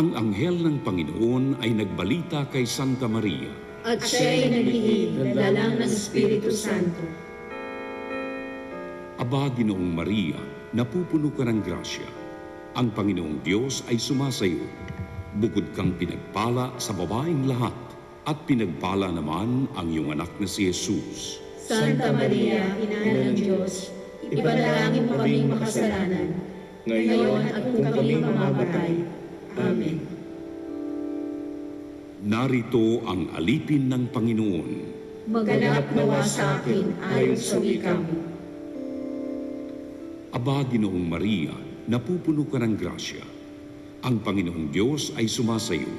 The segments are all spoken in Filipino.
Ang anghel ng Panginoon ay nagbalita kay Santa Maria. At siya'y nag-iilalang ng Espiritu Santo. Aba, Ginoong Maria, napupuno ka ng grasya. Ang Panginoong Diyos ay sumasayo. Bukod kang pinagpala sa babaeng lahat, at pinagpala naman ang iyong anak na si Jesus. Santa Maria, Ina ng Diyos, ipanalangin mo kaming makasalanan, ngayon at kung kami mamamatay. Amen. Narito ang alipin ng Panginoon. Maganap nawa sa akin ayon sa wika mo. Aba, Ginoong Maria, napupuno ka ng grasya. Ang Panginoong Diyos ay sumasayo.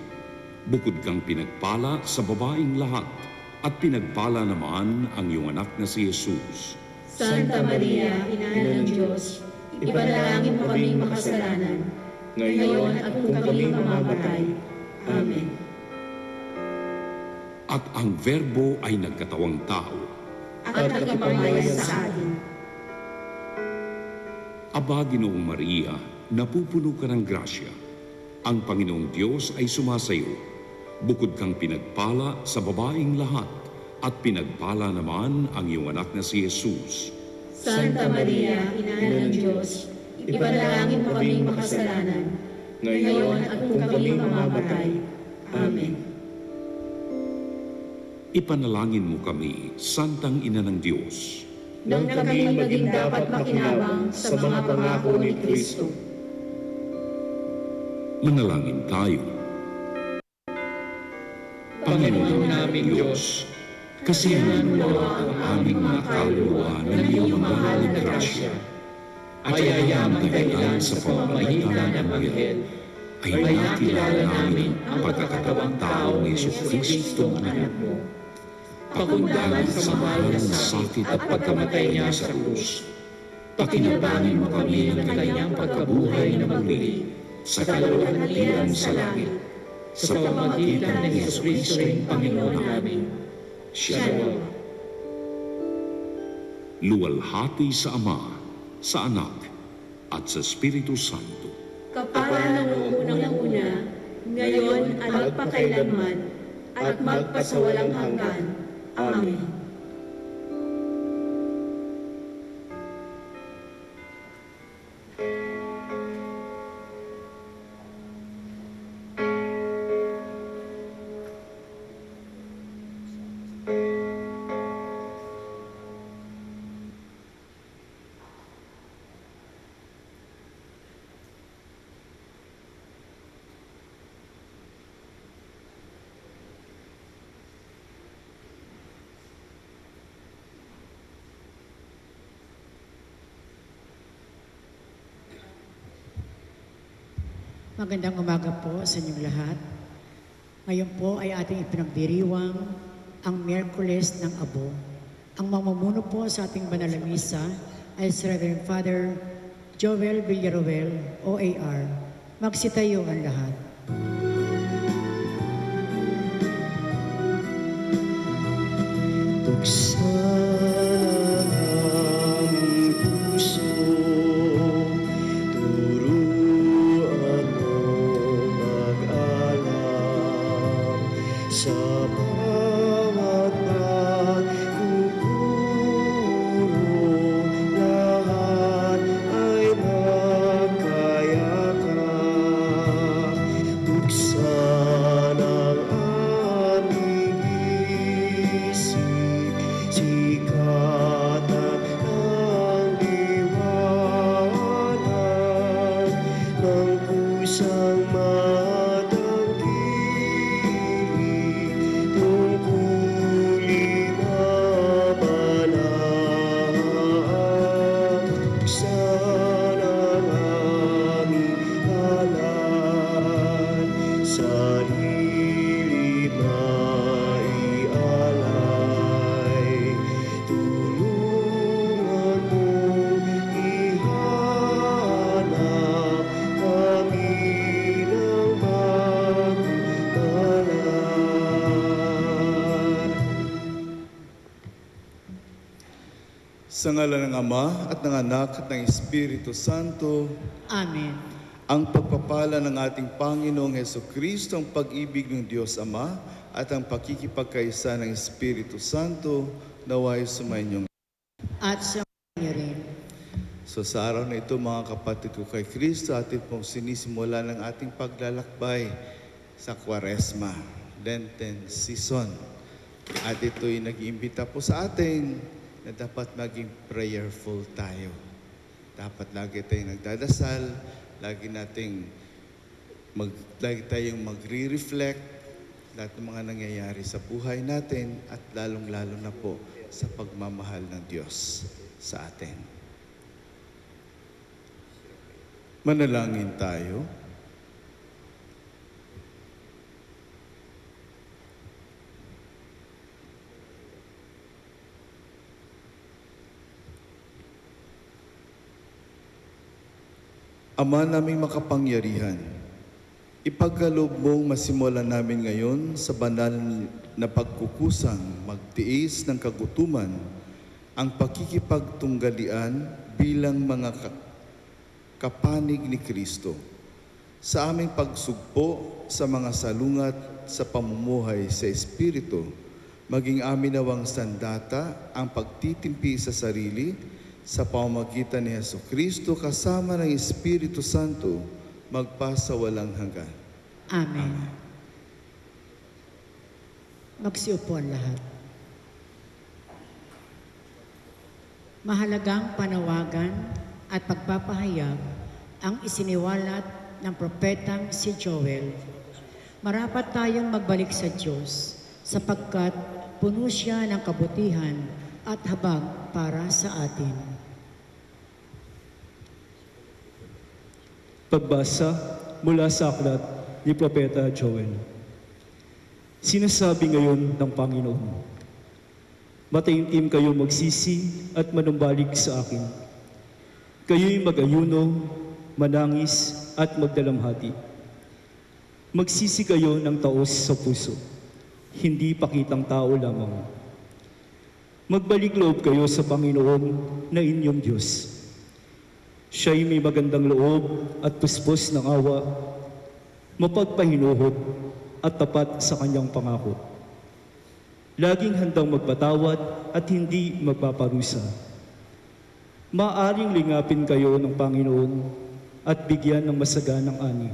Bukod kang pinagpala sa babaeng lahat, at pinagpala naman ang iyong anak na si Jesus. Santa Maria, Ina ng Diyos, ipanalangin mo kaming makasalanan, ngayon at kung kami mamamatay. Amen. At ang Verbo ay nagkatawang tao. At nagpamayan sa atin. Aba, Ginoong Maria, napupuno ka ng grasya. Ang Panginoong Diyos ay sumasayo. Bukod kang pinagpala sa babaeng lahat, at pinagpala naman ang iyong anak na si Jesus. Santa Maria, Ina ng Diyos, ipanalangin mo kaming makasalanan, ngayon at kung kami mamamatay. Amen. Ipanalangin mo kami, Santang Ina ng Diyos. Nang kami maging dapat makinabang sa mga pangako ni Kristo. Manalangin tayo. Panginoon naming Diyos, kasiyahan mo ang aming mga kaluluwa ng iyong mahal na grasya, at ayayang dahilan sa pamamagitan ng Anghel, ay nakilala namin ang pagkakatawang tao ni Jesucristo ang anak mo. Pakundangan sa mahal na sakit at pagkamatay niya sa krus, pakinabangin mo kami ng kanyang pagkabuhay na muli sa kaluwalhatian sa langit, sa pamamagitan ng Jesucristo ang Panginoon namin. Shalom. Luwalhati sa Ama, sa Anak, at sa Espiritu Santo. Kapara ng unang-una, ngayon at magpakailanman, at magpasawalang hanggan. Amen. Magandang umaga po sa inyong lahat. Ngayon po ay ating ipinagdiriwang ang Miyerkules ng Abo. Ang mamumuno po sa ating banal na misa ay si Reverend Father Joel Villaruel, OAR. Magsitayo ang lahat. Buksan ang aming puso, turuan mo mag-alam sa bawat pagkukuro, lahat ay magkayakap. Buksan ang aming isip, sikatan ng liwanag ng pusang matangkilik, tungkulin na banal. Buksan ang aming halal, sarili na ialay. Tulungan mong ihanap kami na Sa ngalan ng Ama at ng Anak at ng Espiritu Santo, Amen. ang pagpapala ng ating Panginoong Hesukristo, ang pag-ibig ng Diyos Ama at ang pakikipagkaisa ng Espiritu Santo naway sumainyong. At sa inyo rin. So sa araw na ito mga kapatid ko kay Kristo, atin pong sinisimula ng ating paglalakbay sa Kwaresma, Lenten season. At ito'y nag-iimbita po sa atin na dapat maging prayerful tayo. Dapat lagi tayong nagdadasal, lagi tayong magre-reflect lahat ng mga nangyayari sa buhay natin at lalong-lalo na po sa pagmamahal ng Diyos sa atin. Manalangin tayo. Ama naming makapangyarihan, ipagkaloob mong masimulan namin ngayon sa banal na pagkukusang magtiis ng kagutuman ang pakikipagtunggalian bilang mga kapanig ni Kristo sa aming pagsugpo sa mga salungat sa pamumuhay sa Espiritu, maging amin nawang sandata ang pagtitimpi sa sarili sa pamamagitan ni Hesukristo kasama ng Espiritu Santo magpasa walang hanggan. Amen. Magsiupo ang lahat. Mahalagang panawagan at pagpapahayag ang isiniwalat ng propetang si Joel. Marapat tayong magbalik sa Diyos sapagkat puno siya ng kabutihan at habag para sa atin. Pagbasa mula sa aklat ni Propeta Joel. Sinasabi ngayon ng Panginoon, mataimtim kayo magsisi at manumbalik sa akin. Kayo'y mag-ayuno, manangis at magdalamhati. Magsisi kayo ng taos sa puso, hindi pakitang tao lamang. Magbalik loob kayo sa Panginoon na inyong Diyos. Siya'y may magandang loob at puspos ng awa, mapagpahinuhod at tapat sa kanyang pangako. Laging handang magpatawad at hindi magpaparusa. Maaring lingapin kayo ng Panginoon at bigyan ng masaganang ani.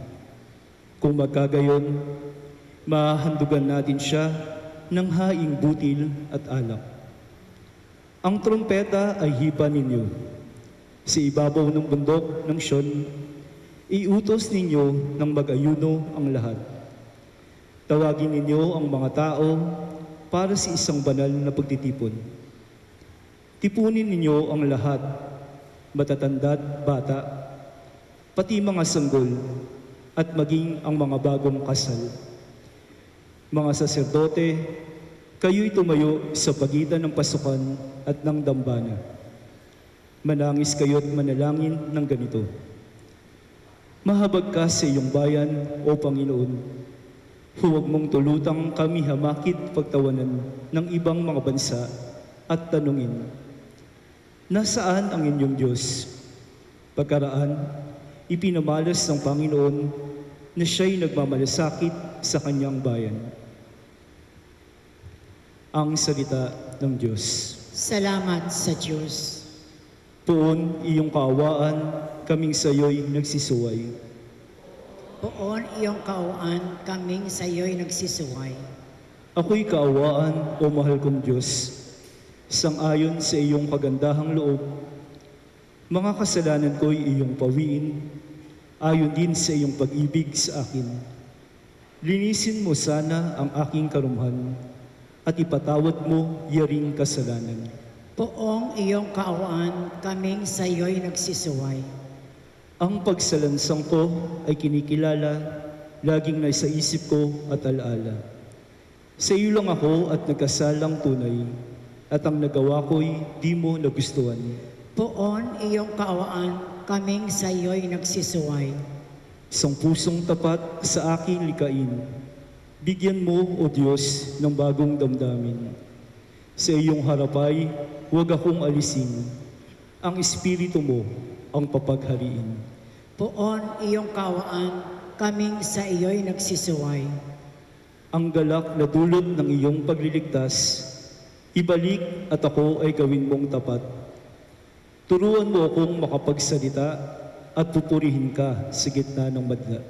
Kung magkagayon, mahahandugan natin siya ng haing butil at alak. Ang trompeta ay hipa ninyo. Sa ibabaw ng bundok ng Sion, iutos ninyo ng mag-ayuno ang lahat. Tawagin ninyo ang mga tao para sa isang banal na pagtitipon. Tipunin ninyo ang lahat, matatanda't bata, pati mga sanggol, at maging ang mga bagong kasal. Mga saserdote, kayo'y tumayo sa pagitan ng pasukan at ng dambana. Manangis kayo't manalangin ng ganito. Mahabag ka sa iyong bayan, O Panginoon. Huwag mong tulutang kami hamakit pagtawanan ng ibang mga bansa at tanungin, nasaan ang inyong Diyos? Pagkaraan, ipinamalas ng Panginoon na siya'y nagmamalasakit sa kanyang bayan. Ang salita ng Diyos. Salamat sa Diyos. Poon iyong kaawaan, kaming sayo'y nagsisuway. Poon iyong kaawaan, kaming sa iyo'y nagsisuway. Ako'y kaawaan, O mahal kong Diyos, sang-ayon sa iyong kagandahang loob. Mga kasalanan ko'y iyong pawiin, ayon din sa iyong pag-ibig sa akin. Linisin mo sana ang aking karumhan, at ipatawad mo yaring kasalanan. Poong iyong kaawaan, kaming sa iyo'y nagsisuway. Ang pagsalansang ko ay kinikilala, laging nasa isip ko at alaala. Sa iyo lang ako at nagkasalang tunay, at ang nagawa ko'y di mo nagustuhan. Poon iyong kaawaan, kaming sa iyo'y nagsisuway. Isang pusong tapat sa aking likain, bigyan mo, O Diyos, ng bagong damdamin. Sa iyong harapay, huwag akong alisin. Ang Espiritu mo ang papaghariin. Poon iyong kawaan, kaming sa iyo'y nagsisuway. Ang galak na dulot ng iyong pagliligtas, ibalik at ako ay gawin mong tapat. Turuan mo akong makapagsalita at pupurihin ka sa gitna ng madla.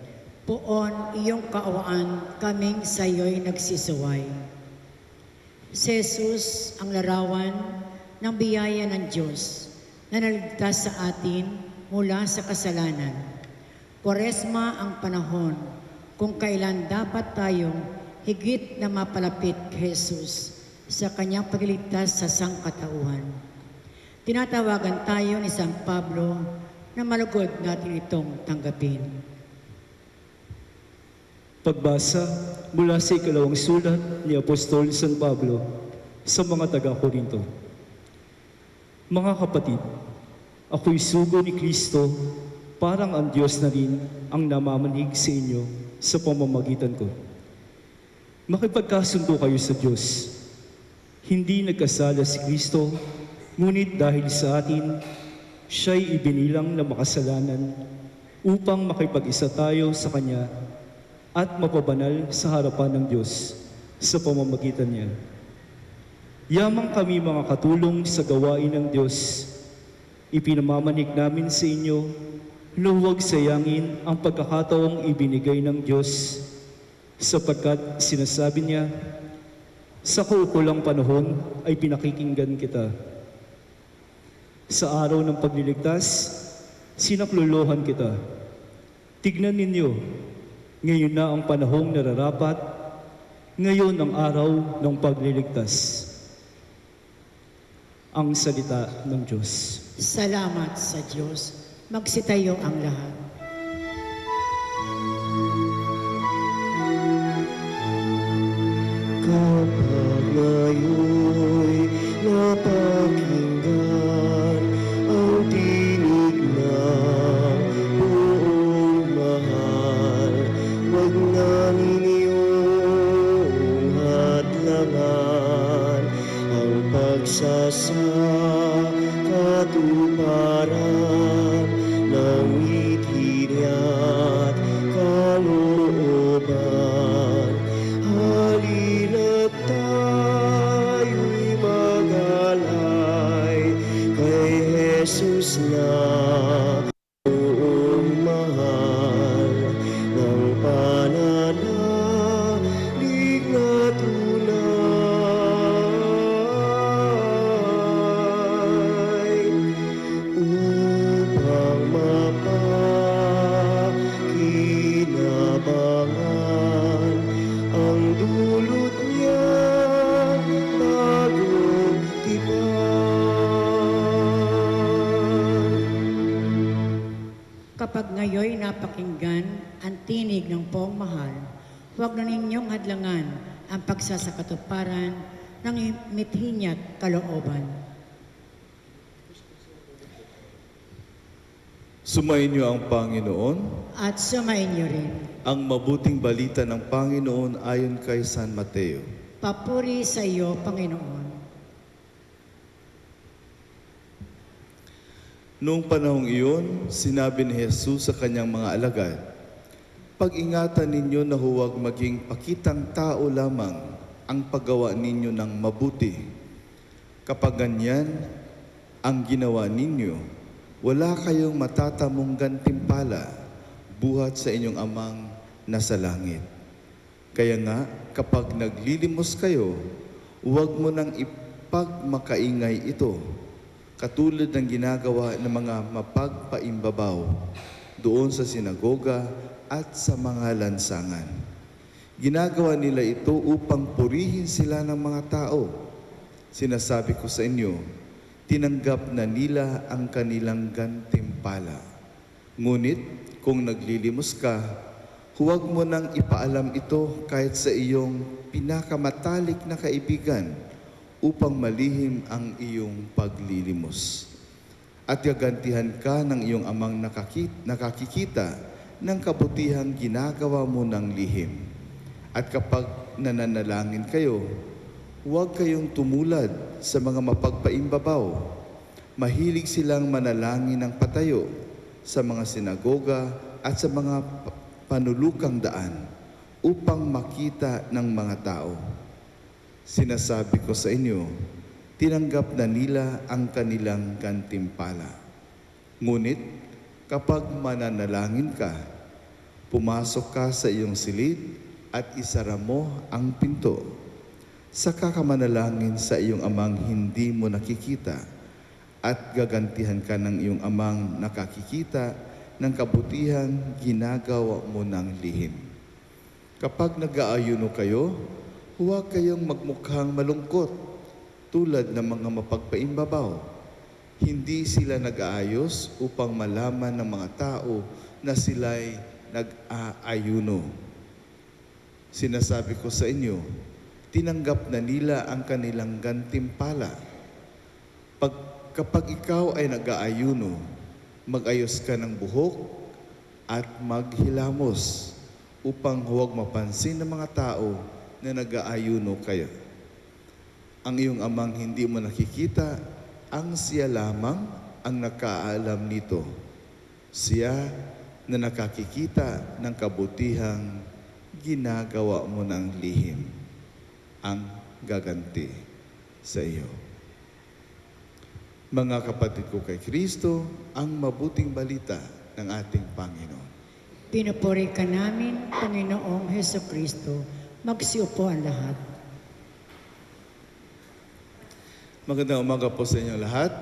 Poon iyong kaawaan, kaming sa iyo'y nagsisuway. Si Jesus ang larawan ng biyaya ng Diyos na naligtas sa atin mula sa kasalanan. Kwaresma ang panahon kung kailan dapat tayong higit na mapalapit kay Jesus sa kanyang pagliligtas sa sangkatauhan. Tinatawagan tayo ni San Pablo na malugod natin itong tanggapin. Pagbasa mula sa ikalawang sulat ni Apostol San Pablo sa mga taga-Korinto. Mga kapatid, ako'y sugo ni Kristo, parang ang Diyos na rin ang namamanhig sa inyo sa pamamagitan ko. Makipagkasundo kayo sa Diyos. Hindi nagkasala si Kristo, ngunit dahil sa atin, siya'y ibinilang na makasalanan upang makipag-isa tayo sa Kanya at mapabanal sa harapan ng Diyos sa pamamagitan niya. Yamang kami mga katulong sa gawain ng Diyos, ipinamamanig namin sa inyo na huwag sayangin ang pagkakataong ibinigay ng Diyos sapagkat sinasabi niya, sa kaukulang panahon ay pinakikinggan kita. Sa araw ng pagliligtas, sinaklolohan kita. Tignan ninyo, ngayon na ang panahong nararapat, ngayon ang araw ng pagliligtas. Ang salita ng Diyos. Salamat sa Diyos. Magsitayo ang lahat. Kapag ngayon'y napakinggan ang tinig ng buong mahal, huwag namin iyong hadlangan ang pagsasakatuparan ng ngiti niya't kalooban. Halina't tayo'y mag-alay kay Jesus na buong mahal ng pananalig na tunay upang mapakinabangan ang dulot niya bagong tipan. Kapag ngayoy napakinggan ang tinig ng poong mahal, huwag na ninyong hadlangan ang pagsasakatuparan ng mithi niya't kalooban. Sumayin niyo ang Panginoon, At sumayin niyo rin. ang mabuting balita ng Panginoon ayon kay San Mateo. Papuri sa iyo, Panginoon. Noong panahong iyon, sinabi ni Jesus sa kanyang mga alagad, pag-ingatan ninyo na huwag maging pakitang tao lamang ang paggawa ninyo ng mabuti. Kapag ganyan ang ginawa ninyo, wala kayong matatamong gantimpala buhat sa inyong amang nasa langit. Kaya nga, kapag naglilimos kayo, huwag mo nang ipagmakaingay ito, katulad ng ginagawa ng mga mapagpaimbabaw doon sa sinagoga at sa mga lansangan. Ginagawa nila ito upang purihin sila ng mga tao. Sinasabi ko sa inyo, tinanggap na nila ang kanilang gantimpala. Ngunit kung naglilimos ka, huwag mo nang ipaalam ito kahit sa iyong pinakamatalik na kaibigan upang malihim ang iyong paglilimos. At gagantihan ka ng iyong amang nakakikita ng kabutihang ginagawa mo ng lihim. At kapag nananalangin kayo, Huwag kayong tumulad sa mga mapagpaimbabaw. Mahilig silang manalangin ng patayo sa mga sinagoga at sa mga panulukang daan upang makita ng mga tao. Sinasabi ko sa inyo, tinanggap na nila ang kanilang gantimpala. Ngunit kapag mananalangin ka, pumasok ka sa iyong silid at isara mo ang pinto. Saka ka manalangin sa iyong amang hindi mo nakikita at gagantihan ka ng iyong amang nakakikita ng kabutihang ginagawa mo ng lihim. Kapag nag-aayuno kayo, huwag kayong magmukhang malungkot tulad ng mga mapagpaimbabaw. Hindi sila nag-aayos upang malaman ng mga tao na sila'y nag-aayuno. Sinasabi ko sa inyo, tinanggap na nila ang kanilang gantimpala. Kapag ikaw ay nag-aayuno, mag-ayos ka ng buhok at maghilamos upang huwag mapansin ng mga tao na nag-aayuno kayo. Ang iyong amang hindi mo nakikita, ang siya lamang ang nakaalam nito. Siya na nakakikita ng kabutihang ginagawa mo ng lihim, ang gaganti sa iyo. Mga kapatid ko kay Kristo, ang mabuting balita ng ating Panginoon. Pinupuri ka namin, Panginoong Heso Kristo. Magsiupo ang lahat. Magandang umaga po sa inyo lahat.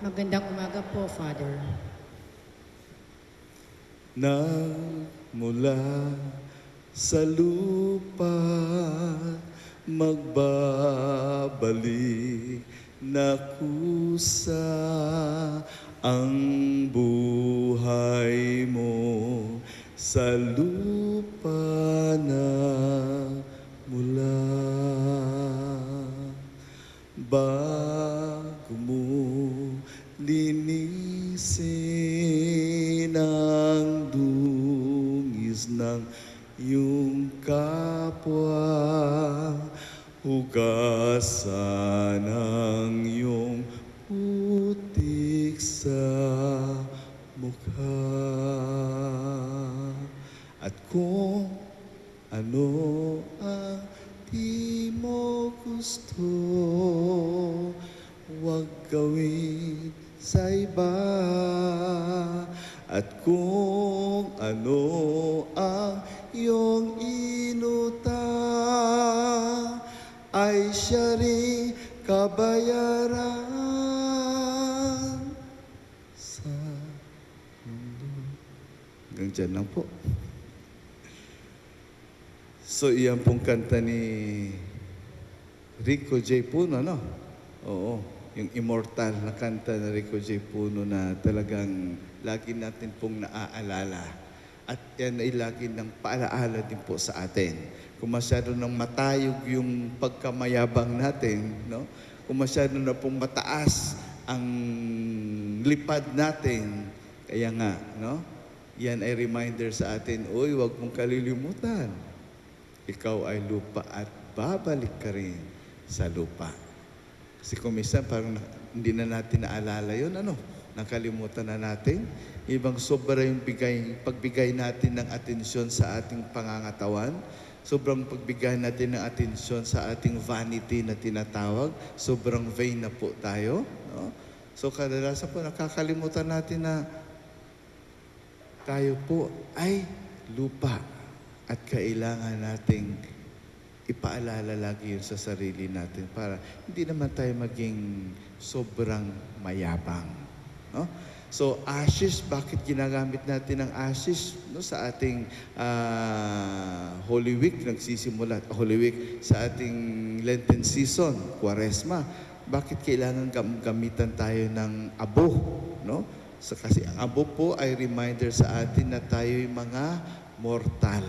Magandang umaga po, Father. Nagmula sa lupa, magbabalik na kusa ang buhay mo sa lupa na mula. Bago mo linisin ang dungis ng iyong kapwa, hugasan ang iyong putik sa mukha. At kung ano ang di mo gusto, huwag gawin sa iba. At kung ano ang iyong inutang, ay siya rin kabayaran sa mundo. Hanggang dyan lang po. So, iyan pong kanta ni Rico J. Puno, no? Oo, yung immortal na kanta ni Rico J. Puno na talagang lagi natin pong naaalala. At yan ay lagi ng paalaala din po sa atin. Kung masyado nang matayog yung pagkamayabang natin, no? Kung masyado na pong mataas ang lipad natin, kaya nga, no? Yan ay reminder sa atin, uy, huwag mong kalilimutan. Ikaw ay lupa at babalik ka rin sa lupa. Kasi kung minsan parang hindi na natin naalala yun, ano? Nakalimutan na natin. Ibang sobra yung pagbigay natin ng atensyon sa ating pangangatawan. Sobrang pagbigay natin ng atensyon sa ating vanity na tinatawag. Sobrang vain na po tayo. No? So kadalasan po nakakalimutan natin na tayo po ay lupa. At kailangan nating ipaalala lagi yun sa sarili natin para hindi naman tayo maging sobrang mayabang. No? So, ashes, bakit ginagamit natin ang ashes no, sa ating Holy Week? Nagsisimula Holy Week sa ating Lenten season, Quaresma. Bakit kailangan gamitan tayo ng abo? No? So, kasi ang abo po ay reminder sa atin na tayo'y mga mortal.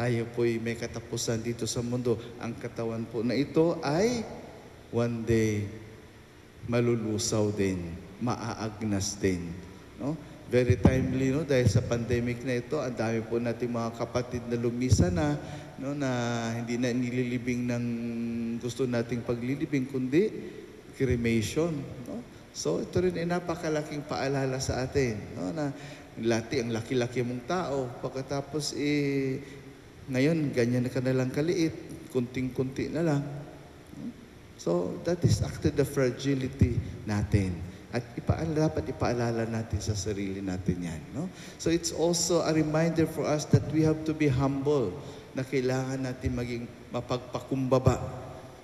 Tayo po'y may katapusan dito sa mundo. Ang katawan po na ito ay one day malulusaw din, maaagnas din. No? Very timely, no? Dahil sa pandemic na ito, ang dami po nating mga kapatid na lumisa na, no? Na hindi na nililibing ng gusto nating paglilibing, kundi cremation, no? So ito rin ay napakalaking paalala sa atin, no? Na ang laki-laki mong tao, pagkatapos ngayon ganyan ka na lang kaliit, kunting-kunti na lang. So that is actually the fragility natin. At dapat ipaalala natin sa sarili natin yan. No? So it's also a reminder for us that we have to be humble, na kailangan natin maging mapagpakumbaba.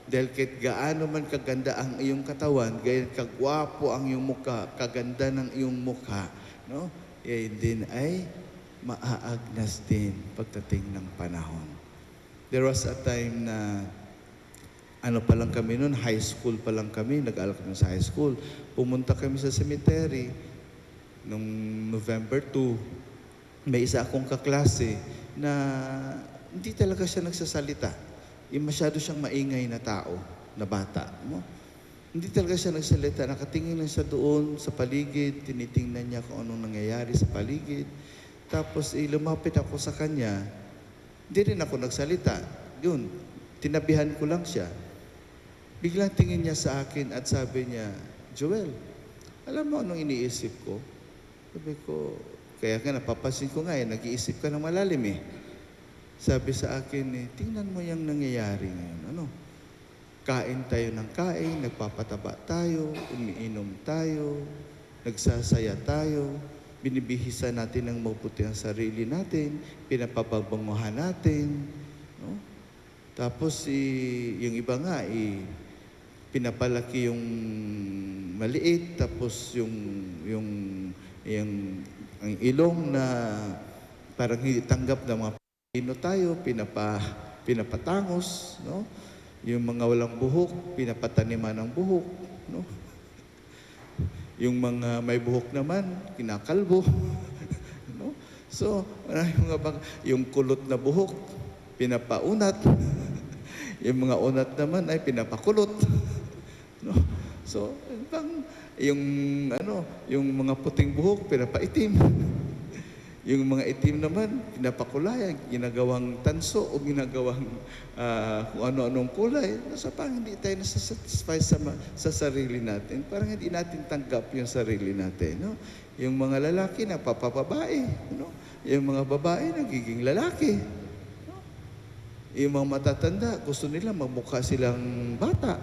Dahil kahit gaano man kaganda ang iyong katawan, gayon kagwapo ang iyong mukha, kaganda ng iyong mukha, no? Din ay maaagnas din pagdating ng panahon. There was a time na pa lang kami noon, high school pa lang kami, nag-aaral kami sa high school. Pumunta kami sa cemetery nung November 2. May isa akong kaklase na hindi talaga siya nagsasalita. Masyado siyang maingay na tao, na bata. No? Hindi talaga siya nagsalita. Nakatingin lang siya doon sa paligid, tinitingnan niya kung anong nangyayari sa paligid. Tapos lumapit ako sa kanya, hindi rin ako nagsalita. Yun, tinabihan ko lang siya. Biglang tingin niya sa akin at sabi niya, Joel, alam mo anong iniisip ko? Sabi ko, kaya nga napapansin ko nga nag-iisip ka ng malalim eh. Sabi sa akin tingnan mo yung nangyayari ngayon. Ano? Kain tayo ng kain, nagpapataba tayo, umiinom tayo, nagsasaya tayo, binibihisa natin ng mabuti ang sarili natin, pinapababanguhan natin. No? Tapos yung iba nga, pinapalaki yung maliit, tapos ang ilong na parang hindi tanggap ng mga Pilipino tayo, pinapatangos, no? Yung mga walang buhok, pinapataniman ng buhok, no? Yung mga may buhok naman, kinakalbo, no? So, yung kulot na buhok, pinapaunat. Yung mga unat naman ay pinapakulot. No? So, yung mga puting buhok, pinapaitim. Yung mga itim naman, pinapakulayan, ginagawang tanso o ginagawang kung ano-anong kulay. Nasa parang hindi tayo nasasatisfy sa sarili natin. Parang hindi natin tanggap yung sarili natin. No? Yung mga lalaki, napapababae. No? Yung mga babae, nagiging lalaki. No? Yung mga matatanda, gusto nila magmukha silang bata.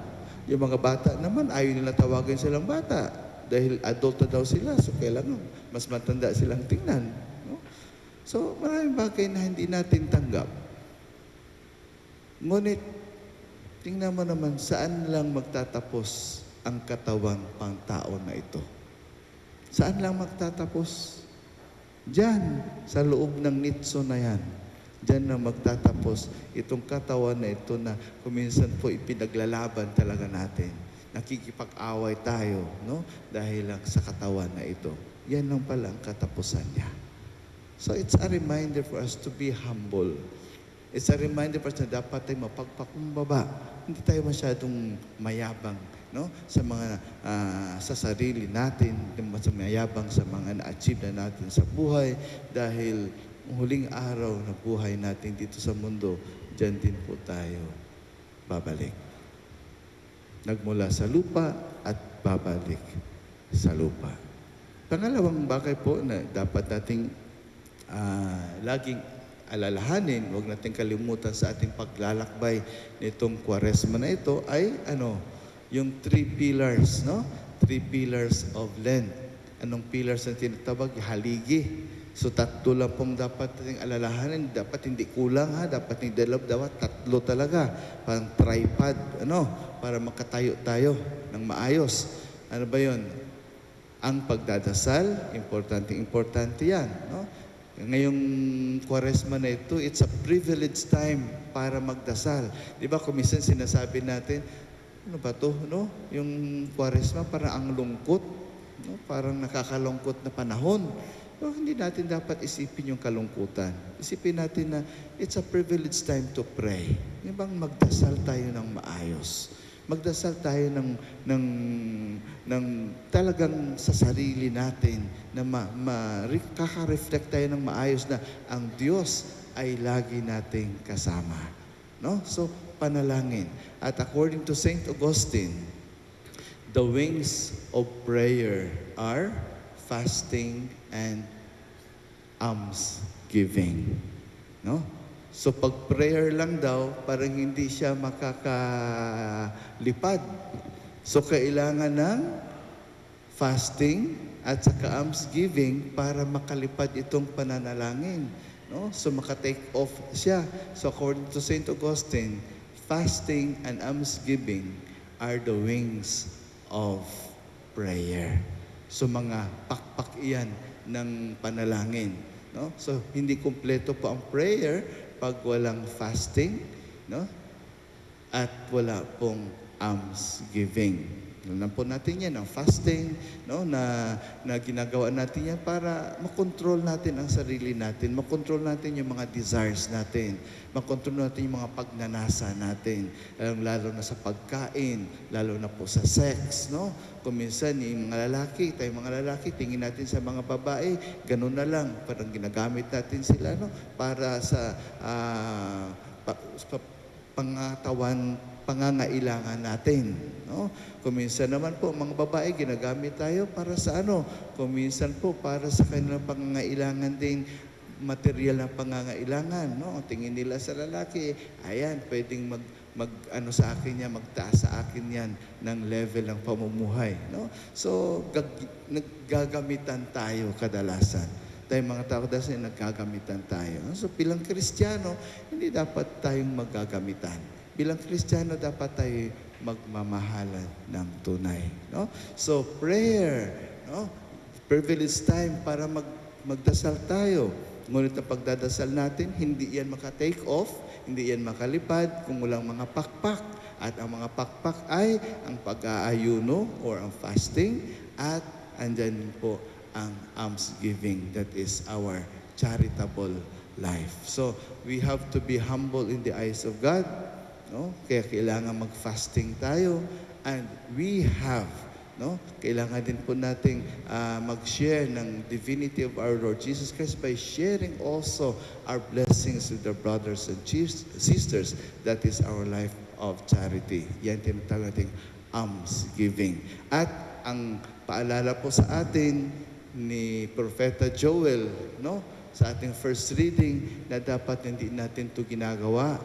Yung mga bata naman, ayaw nila tawagin silang bata. Dahil adult na daw sila, so kailangan mas matanda silang tingnan. So, maraming bagay na hindi natin tanggap. Ngunit, tingnan mo naman, saan lang magtatapos ang katawang pang-tao na ito? Saan lang magtatapos? Diyan, sa loob ng nitso na yan. Diyan na magtatapos itong katawan na ito na kuminsan po ipinaglalaban talaga natin. Nakikipag-away tayo, no? Dahil lang sa katawan na ito. Yan lang pala ang katapusan niya. So it's a reminder for us to be humble. It's a reminder for us na dapat tayo mapagpakumbaba. Hindi tayo masyadong mayabang, no? Sa mga sa sarili natin, mayabang sa mga na-achieve na natin sa buhay dahil huling araw na buhay natin dito sa mundo, diyan din po tayo babalik. Nagmula sa lupa at babalik sa lupa. Pangalawang bagay po na dapat nating laging alalahanin, huwag natin kalimutan sa ating paglalakbay nitong Kwaresma na ito ay yung 3 pillars, no? 3 pillars of Lent. Anong pillars na tinatawag? Haligi. So 3 lang pong dapat nating alalahanin, dapat hindi kulang dapat hindi dapat 3 talaga. Parang tripod, para makatayo tayo ng maayos. Ano ba 'yon? Ang pagdadasal, importante yan, no? Ngayong Kwaresma na ito, it's a privileged time para magdasal. Di ba, kuminsan sinasabi natin, ano ba ito, no? Yung Kwaresma parang ang lungkot, no? Parang nakakalungkot na panahon. Pero hindi natin dapat isipin yung kalungkutan. Isipin natin na it's a privileged time to pray. Di bang magdasal tayo ng maayos? Magdasal tayo ng talagang sa sarili natin na kaka-reflect tayo ng maayos na ang Diyos ay lagi nating kasama. No? So, panalangin. At according to Saint Augustine, the wings of prayer are fasting and almsgiving. No? So pag prayer lang daw, parang hindi siya makakalipad. So kailangan ng fasting at saka almsgiving para makalipad itong pananalangin. No? So maka-take off siya. So according to Saint Augustine, fasting and almsgiving are the wings of prayer. So mga pakpak iyan ng panalangin. No? So hindi kumpleto po ang prayer pag walang fasting, no? At wala pong almsgiving. Alam po natin yan, ang fasting, no? na ginagawa natin yan para makontrol natin ang sarili natin, makontrol natin yung mga desires natin, makontrol natin yung mga pagnanasa natin, lalo na sa pagkain, lalo na po sa sex, no? Kung minsan yung mga lalaki, tayong mga lalaki, tingin natin sa mga babae, ganun na lang, parang ginagamit natin sila, no? Para sa pangangailangan natin, no? Kung minsan naman po, mga babae, ginagamit tayo para sa ano? Kung minsan po, para sa kanilang pangangailangan din, material na pangangailangan, no? Ang tingin nila sa lalaki, ayan, pwedeng sa akin yan, magtaas sa akin yan ng level ng pamumuhay, no? So, naggagamitan tayo kadalasan. Tayong mga tao kasi naggagamitan tayo. So, bilang Kristiyano, hindi dapat tayong maggagamitan. Bilang Kristiyano, dapat tayo magmamahalan ng tunay, no? So, prayer, no? Privileged time para magdasal tayo. Ngunit ang pagdadasal natin, hindi yan maka-take off, hindi yan makalipad kung walang mga pakpak. At ang mga pakpak ay ang pag-aayuno or ang fasting at andyan po ang almsgiving. That is our charitable life. So, we have to be humble in the eyes of God. No? Kaya kailangan mag-fasting tayo. And we have, no? Kailangan din po nating mag-share ng divinity of our Lord Jesus Christ by sharing also our blessings with our brothers and sisters. That is our life of charity. Yan tinatawag nating almsgiving. At ang paalala po sa atin ni Propeta Joel, no? Sa ating first reading, na dapat hindi natin ito ginagawa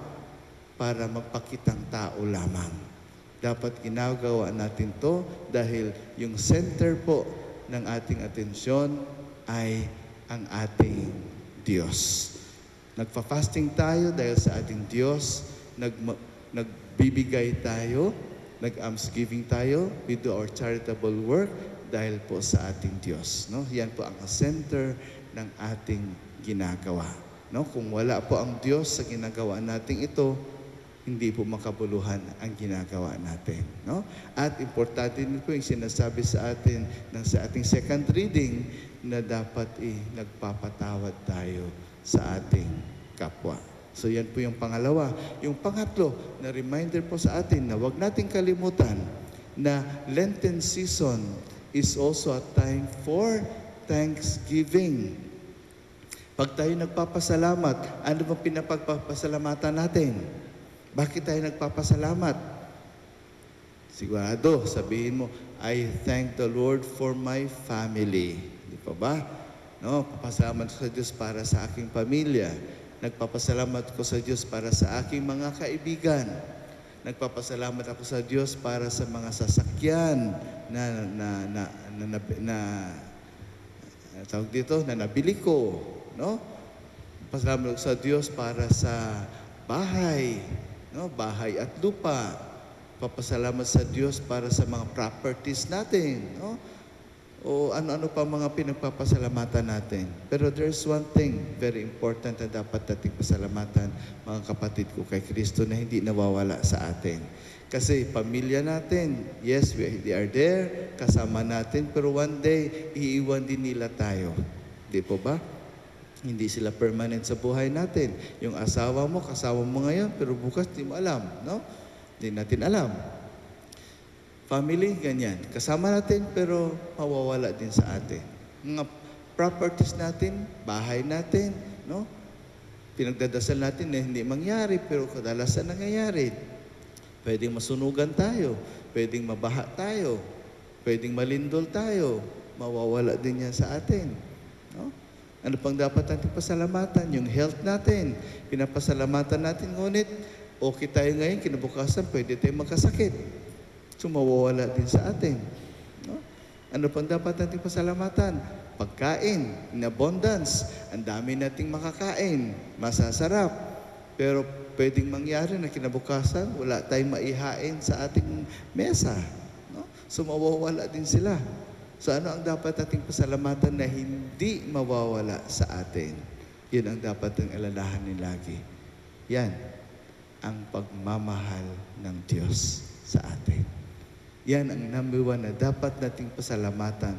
para magpakitang tao lamang. Dapat ginagawa natin to dahil yung center po ng ating atensyon ay ang ating Diyos. Nagfa-fasting tayo dahil sa ating Diyos, nagbibigay tayo, nag-almsgiving tayo, we do our charitable work dahil po sa ating Diyos. No? Yan po ang center ng ating ginagawa. No? Kung wala po ang Diyos sa ginagawa natin ito, hindi po makabuluhan ang ginagawa natin. No? At importante din po yung sinasabi sa atin sa ating second reading na dapat nagpapatawad tayo sa ating kapwa. So yan po yung pangalawa. Yung pangatlo, na reminder po sa atin na huwag nating kalimutan na Lenten season is also a time for thanksgiving. Pag tayo nagpapasalamat, ano ba pinapagpapasalamatan natin? Bakit tayo nagpapasalamat? Sigurado, sabihin mo, I thank the Lord for my family. Di pa ba? No, papasalamat ko sa Diyos para sa aking pamilya. Nagpapasalamat ko sa Diyos para sa aking mga kaibigan. Nagpapasalamat ako sa Diyos para sa mga sasakyan tawag dito, na nabili ko, no? Pasalamat ako sa Diyos para sa bahay, no? Bahay at lupa. Papasalamat sa Diyos para sa mga properties natin, no? O ano-ano pa mga pinagpapasalamatan natin. Pero there's one thing very important na dapat nating pasalamatan, mga kapatid ko kay Kristo, na hindi nawawala sa atin. Kasi pamilya natin, yes, they are there, kasama natin, pero one day, iiwan din nila tayo. Di po ba? Hindi sila permanent sa buhay natin. Yung asawa mo, kasama mo ngayon, pero bukas di mo alam, no? Hindi natin alam. family, ganyan. Kasama natin pero mawawala din sa atin. Mga properties natin, bahay natin, no? Pinagdadasal natin na hindi mangyari pero kadalasan nangyayari. Pwedeng masunugan tayo, pwedeng mabaha tayo, pwedeng malindol tayo, mawawala din yan sa atin. No? Ano pang dapat natin pasalamatan? Yung health natin, pinapasalamatan natin, ngunit okay tayo ngayon, kinabukasan pwede tayong magkasakit. So mawawala din sa atin. No? Ano pang dapat natin pasalamatan? Pagkain, in abundance. Ang dami nating makakain, masasarap. Pero pwedeng mangyari na kinabukasan, wala tayong maihain sa ating mesa. No? So mawawala din sila. So ano ang dapat nating pasalamatan na hindi mawawala sa atin? Yun ang dapat ng alalahanin lagi. Yan ang pagmamahal ng Diyos sa atin. Yan ang number one na dapat nating pasalamatan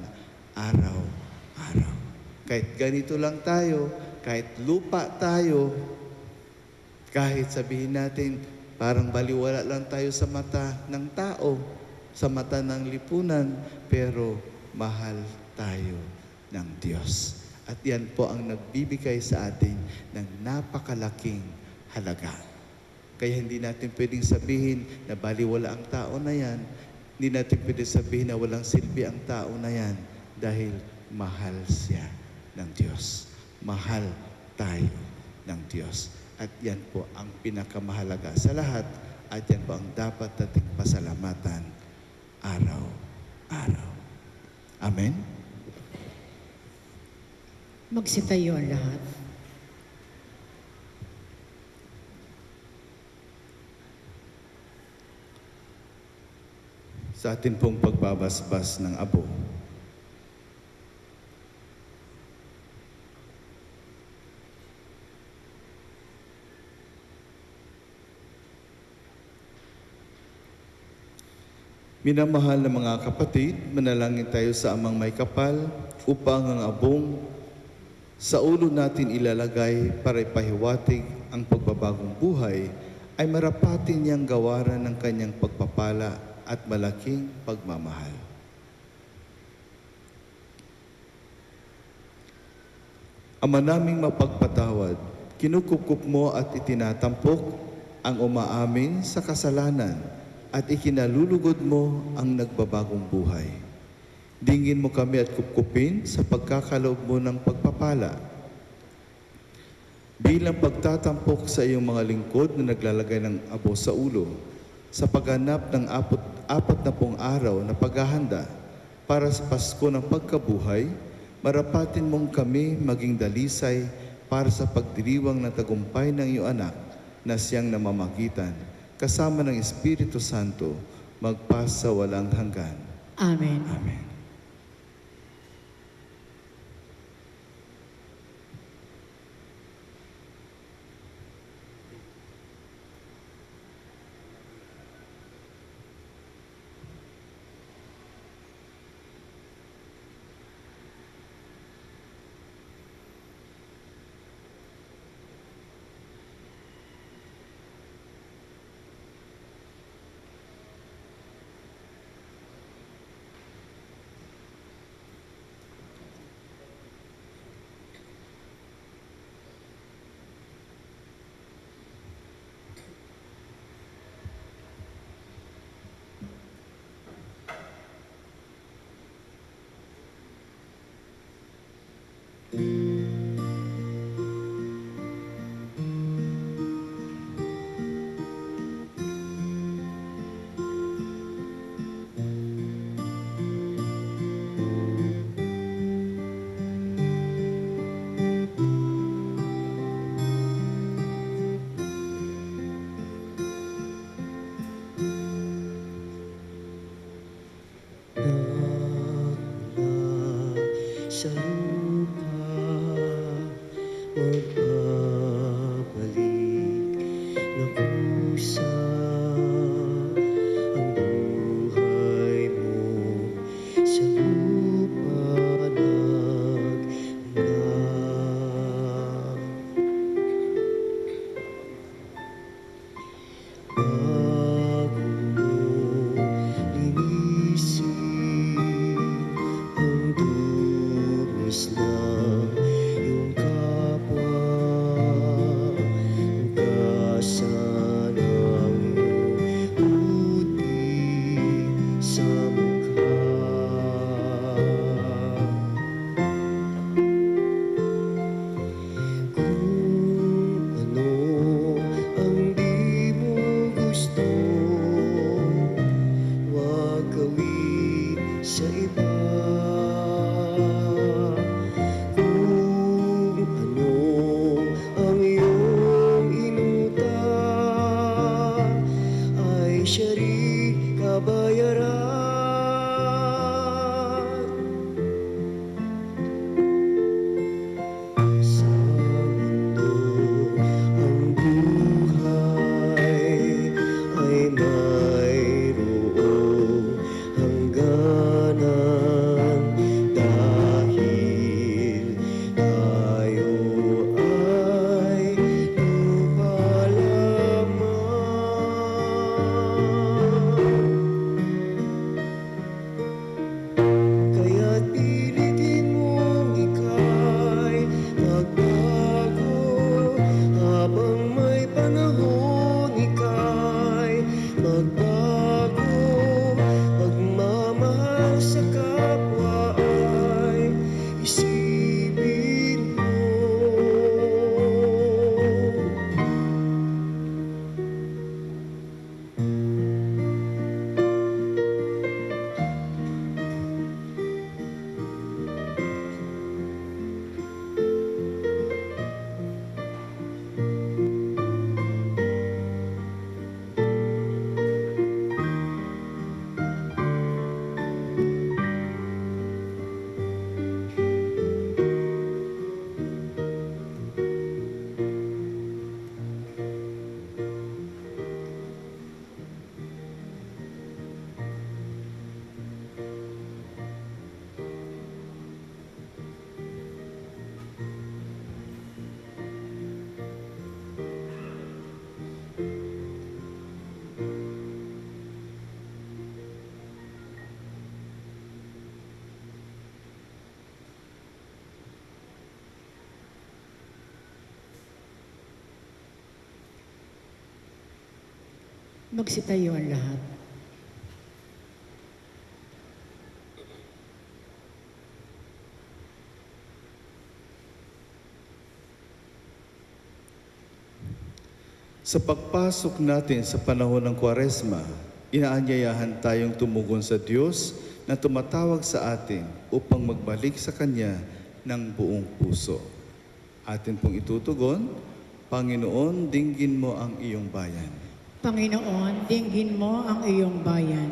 araw-araw. Kahit ganito lang tayo, kahit lupa tayo, kahit sabihin natin parang baliwala lang tayo sa mata ng tao, sa mata ng lipunan, pero mahal tayo ng Diyos. At yan po ang nagbibigay sa atin ng napakalaking halaga. Kaya hindi natin pwedeng sabihin na baliwala ang tao na yan. Hindi natin pwedeng sabihin na walang silbi ang tao na yan dahil mahal siya ng Diyos. Mahal tayo ng Diyos. At yan po ang pinakamahalaga sa lahat at yan po ang dapat nating pasalamatan araw-araw. Amen? Magsitayo ang lahat. Sa atin pong pagbabasbas ng abo, minamahal na mga kapatid, manalangin tayo sa Amang May Kapal upang ang abong sa ulo natin ilalagay para ipahiwatig ang pagbabagong buhay ay marapatin niyang gawaran ng kanyang pagpapala at malaking pagmamahal. Ama naming mapagpatawad, kinukukup mo at itinatampok ang umaamin sa kasalanan at ikinalulugod mo ang nagbabagong buhay. Dingin mo kami at kupkupin sa pagkakaloob mo ng pagpapala. Bilang pagtatampok sa iyong mga lingkod na naglalagay ng abo sa ulo, sa pagganap ng 40 araw na paghahanda para sa Pasko ng pagkabuhay, marapatin mong kami maging dalisay para sa pagdiriwang ng tagumpay ng iyong anak na siyang namamagitan kasama ng Espiritu Santo, magpas sa walang hanggan. Amen. Amen. Magsitayo ang lahat. Sa pagpasok natin sa panahon ng Kwaresma, inaanyayahan tayong tumugon sa Diyos na tumatawag sa atin upang magbalik sa Kanya ng buong puso. Atin pong itutugon, Panginoon, dinggin mo ang iyong bayan. Panginoon, dinggin mo ang iyong bayan.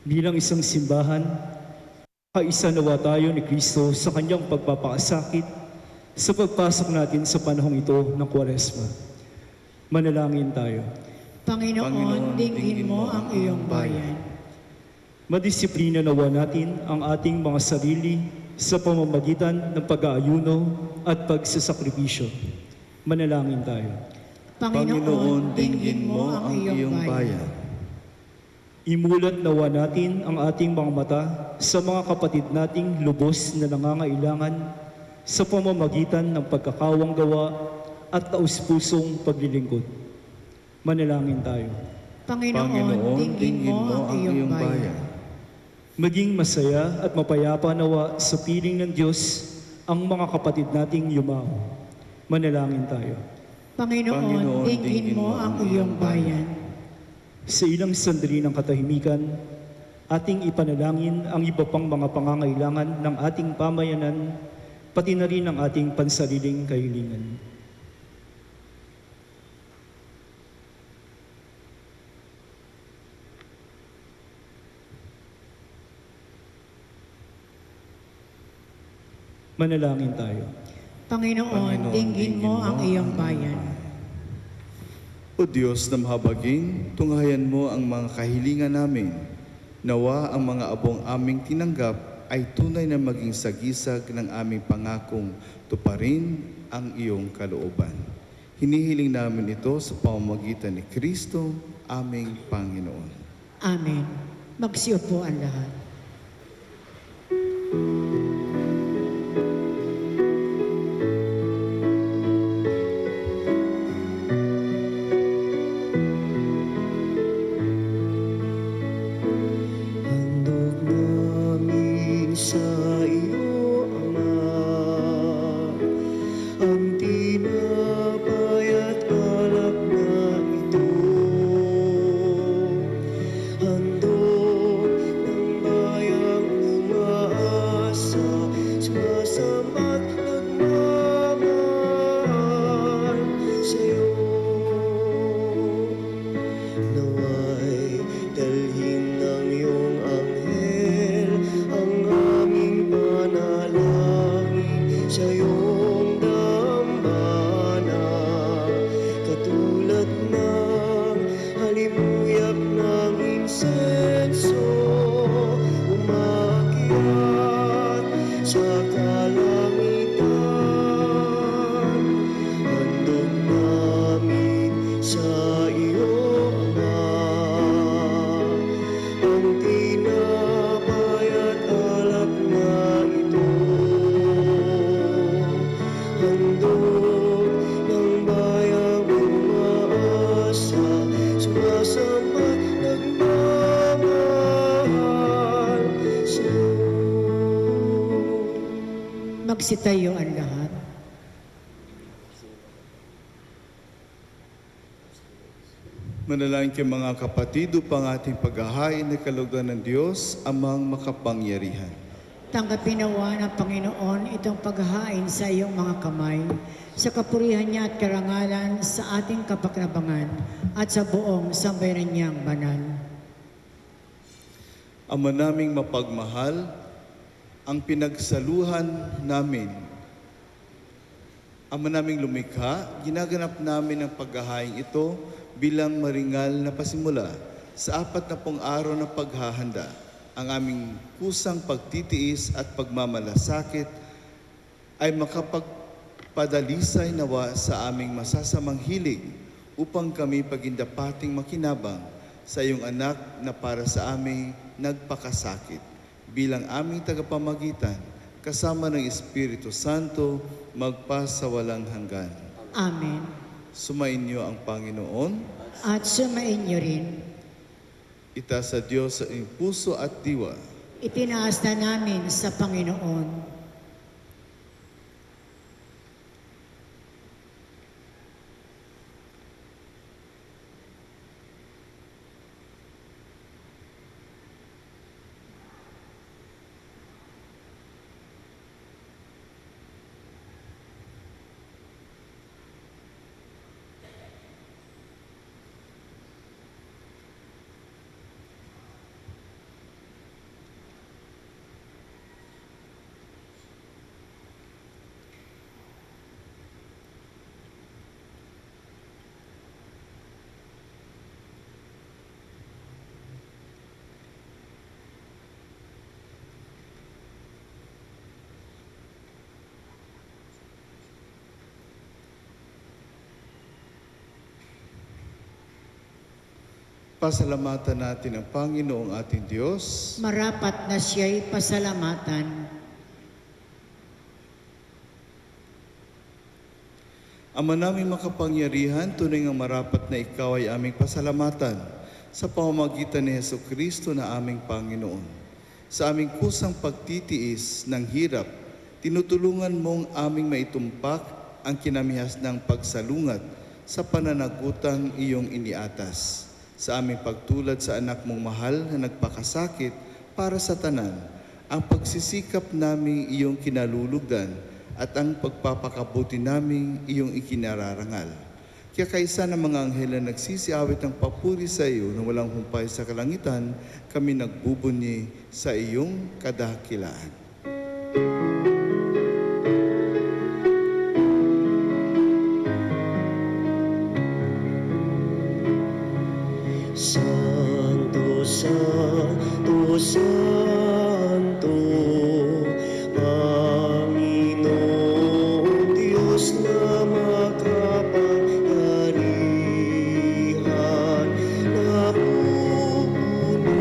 Bilang isang simbahan, kaisa nawa tayo ni Kristo sa kanyang pagpapakasakit sa pagpasok natin sa panahong ito ng Kwaresma. Manalangin tayo. Panginoon, dinggin mo ang iyong bayan. Madisiplina nawa natin ang ating mga sarili sa pamamagitan ng pag-aayuno at pagsasakripisyo. Manalangin tayo. Panginoon, dinggin mo ang iyong bayan. Imulat nawa natin ang ating mga mata sa mga kapatid nating lubos na nangangailangan sa pamamagitan ng pagkakawang gawa at taus-pusong paglilingkod. Manalangin tayo. Panginoon, dinggin mo ang iyong bayan. Maging masaya at mapayapa nawa sa piling ng Diyos ang mga kapatid nating yumao. Manalangin tayo. Panginoon, dinggin mo ang iyong bayan. Sa ilang sandali ng katahimikan, ating ipanalangin ang iba pang mga pangangailangan ng ating pamayanan, pati na rin ang ating pansariling kahilingan. Manalangin tayo. Panginoon, dinggin mo ang iyong bayan. O Diyos na mahabagin, tunghayan mo ang mga kahilingan namin. Nawa ang mga abong aming tinanggap ay tunay na maging sagisag ng aming pangakong tuparin ang iyong kalooban. Hinihiling namin ito sa pamamagitan ni Kristo, aming Panginoon. Amen. Magsiupo ang lahat. Handog namin sa iyo, Ama, ang tinapay at alak na ito. Handog ng bayang umaasa, sumasambat nagmamahal sa'yo. Naway dalhin ng iyong anghel ang aming panalangin sa iyong dambana, katulad ng halimuyak ng insenso umakyat sa kalangitan. Handog namin sa iyo, ang tinapay at alak na ito. Handog ng bayang umaasa, sumasambat nagmamahal sa'yo. Magsitayo ang lahat. Manalangin kayo mga kapatid upang ating paghahain ng kalugdan ng Diyos, amang makapangyarihan. Tanggapin nawa ng Panginoon itong paghahain sa iyong mga kamay, sa kapurihan niya at karangalan sa ating kapakinabangan at sa buong sambayaran niyang banal. Ama naming mapagmahal, ang pinagsaluhan namin, Ama naming lumikha, ginaganap namin ang paghahain ito bilang maringal na pasimula sa 40 araw na paghahanda. Ang aming kusang pagtitiis at pagmamalasakit ay makapagpadalisay nawa sa aming masasamang hilig upang kami pagindapating makinabang sa iyong anak na para sa aming nagpakasakit bilang aming tagapamagitan kasama ng Espiritu Santo magpa sa walang hanggan. Amen. Sumainyo ang Panginoon. At sumainyo rin. Itaas sa Diyos sa inyong puso at diwa. Itinaas na namin sa Panginoon. Pasalamatan natin ang Panginoong ating Diyos. Marapat na siya'y pasalamatan. Ama naming makapangyarihan, tunay nga marapat na ikaw ay aming pasalamatan sa pamamagitan ni Jesucristo na aming Panginoon. Sa aming kusang pagtitiis ng hirap, tinutulungan mong aming maitumpak ang kinamihas ng pagsalungat sa pananagutang iyong iniatas. Sa aming pagtulad sa anak mong mahal na nagpakasakit para sa tanan, ang pagsisikap naming iyong kinalulugdan at ang pagpapakabuti naming iyong ikinararangal. Kaya kaisa ng mga anghel na nagsisiawit ng papuri sa iyo na walang humpay sa kalangitan, kami nagbubunyi sa iyong kadakilaan. Santo, Santo, Santo, Panginoong Diyos na makapangyarihan, napupuno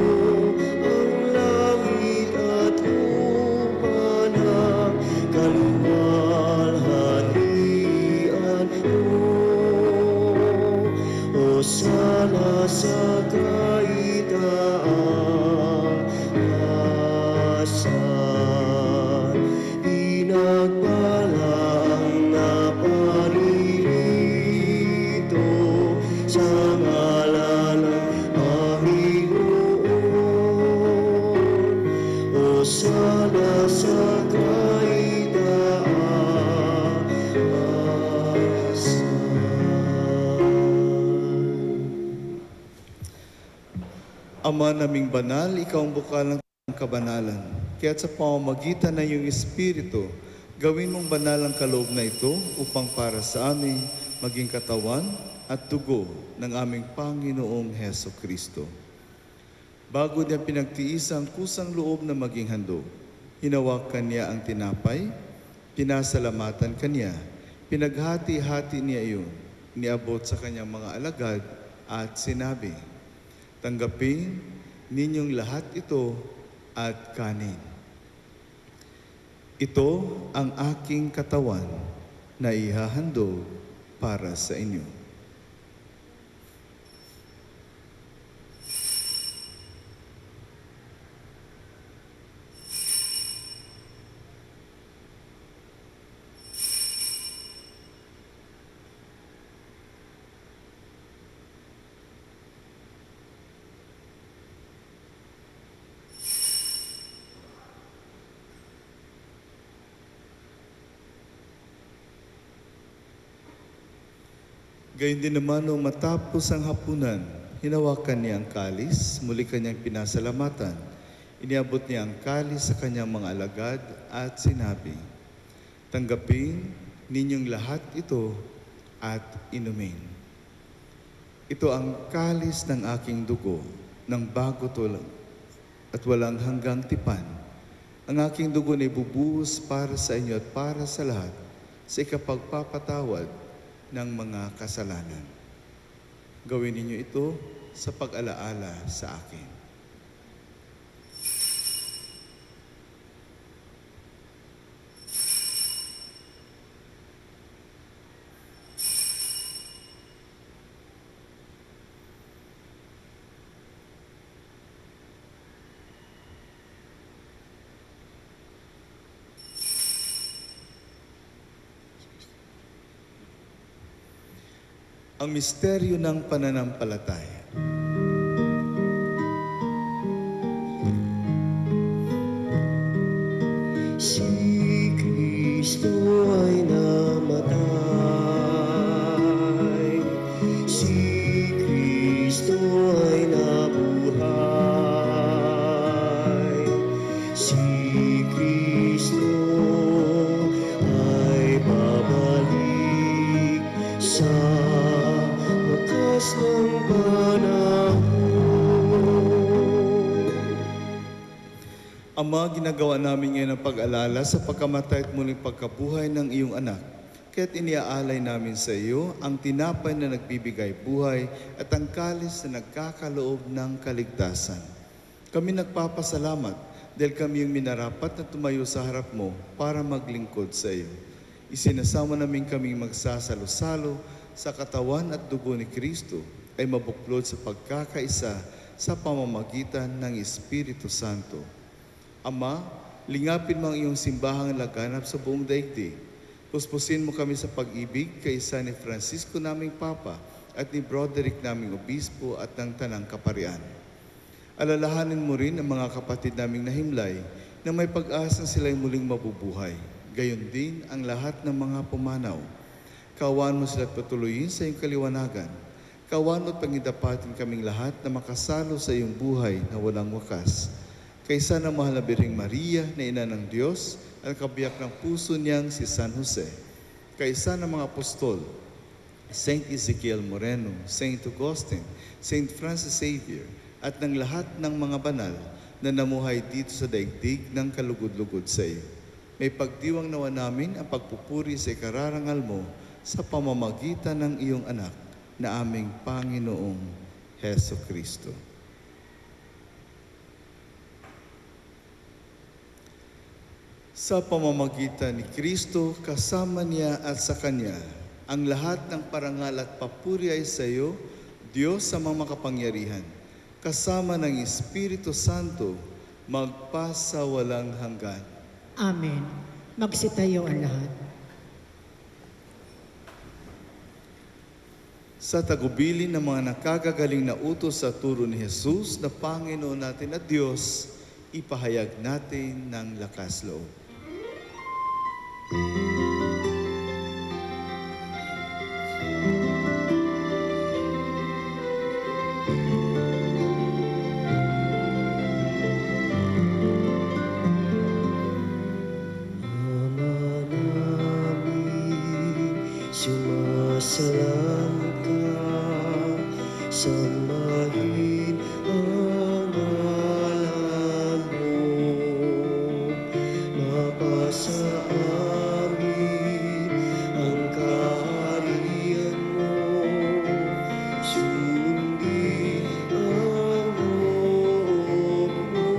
ang langit at lupa ng kaluwalhatian mo. Hosana sa kaitaasan, pinagpalang naparirito sa ngalan ng Panginoon. Hosana sa Ama naming banal, ikaw ang bukal ng kabanalan. Kaya't sa pamamagitan ng iyong Espiritu, gawin mong banal ang kaloob na ito upang para sa amin maging katawan at dugo ng aming Panginoong Heso Kristo. Bago niya pinagtiis ang kusang loob na maging handog, hinawakan niya ang tinapay, pinasalamatan kanya, pinaghati-hati niya iyon, niabot sa kanyang mga alagad at sinabi, "Tanggapin ninyong lahat ito at kanin. Ito ang aking katawan na ihahandog para sa inyo." Gayun din naman nung matapos ang hapunan, hinawakan niya ang kalis, muli kanyang pinasalamatan. Iniabot niya ang kalis sa kanyang mga alagad at sinabi, "Tanggapin ninyong lahat ito at inumin. Ito ang kalis ng aking dugo, ng bago tulang at walang hanggang tipan. Ang aking dugo na ibubuhos para sa inyo at para sa lahat sa ikapagpapatawad ng mga kasalanan. Gawin ninyo ito sa pag-alaala sa akin." Ang misteryo ng pananampalataya. Si Kristo ay namatay, si Kristo ay nabuhay, si Kristo ay babalik sa wakas ng panahon. Ama, ginagawa namin ngayon ang pag-alala sa pagkamatay at muling pagkabuhay ng iyong anak. Kaya't iniaalay namin sa iyo ang tinapay na nagbibigay buhay at ang kalis na nagkakaloob ng kaligtasan. Kami nagpapasalamat dahil kami yung minarapat na tumayo sa harap mo para maglingkod sa iyo. Isinasama namin kaming magsasalo-salo sa katawan at dugo ni Kristo ay mabuklod sa pagkakaisa sa pamamagitan ng Espiritu Santo. Ama, lingapin mo ang iyong simbahang laganap sa buong daigdig. Puspusin mo kami sa pag-ibig kaysa ni Francisco naming Papa at ni Broderick naming Obispo at ng Tanang Kaparian. Alalahanin mo rin ang mga kapatid naming nahimlay na may pag-asang sila'y muling mabubuhay. Gayon din ang lahat ng mga pumanaw. Kaawaan mo sila't patuloyin sa iyong kaliwanagan. Kaawaan mo at pangidapatin kaming lahat na makasalo sa iyong buhay na walang wakas. Kaysa ng mahal na Birheng Maria na ina ng Diyos at kabiyak ng puso niyang si San Jose. Kaysa ng mga apostol, Saint Ezekiel Moreno, Saint Augustine, Saint Francis Xavier, at ng lahat ng mga banal na namuhay dito sa daigdig ng kalugod-lugod sa iyo. May pagdiwang nawa namin ang pagpupuri sa ikararangal mo sa pamamagitan ng iyong anak na aming Panginoong Heso Kristo. Sa pamamagitan ni Kristo, kasama niya at sa Kanya, ang lahat ng parangal at papuri ay sa iyo, Diyos sa mga makapangyarihan, kasama ng Espiritu Santo, magpasa walang hanggan. Amen. Magsitayo ang lahat. Sa tagubilin ng mga nakagagaling na utos sa turo ni Jesus na Panginoon natin at Diyos, ipahayag natin ng lakas loob. Ama namin, sumasalangit ka, sambahin ang ngalan mo, mapasa amin ang kaharian mo, sundin ang loob mo.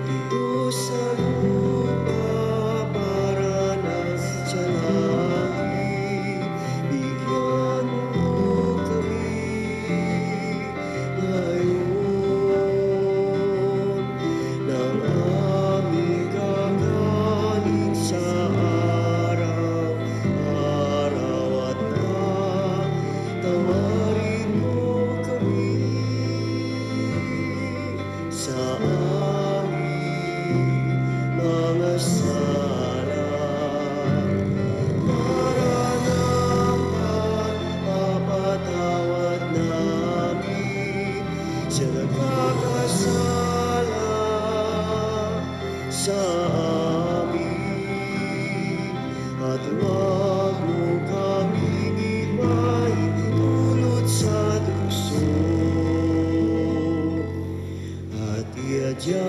Dito sa lupa para na sa langit, bigyan mo kami ngayon ng aming kakanin sa araw-araw at patawarin mo kami sa aming mga sala, para naman mapatawad namin sa nagkakasala sa amin, at huwag mo kaming ipaintulot sa tukso, at iadya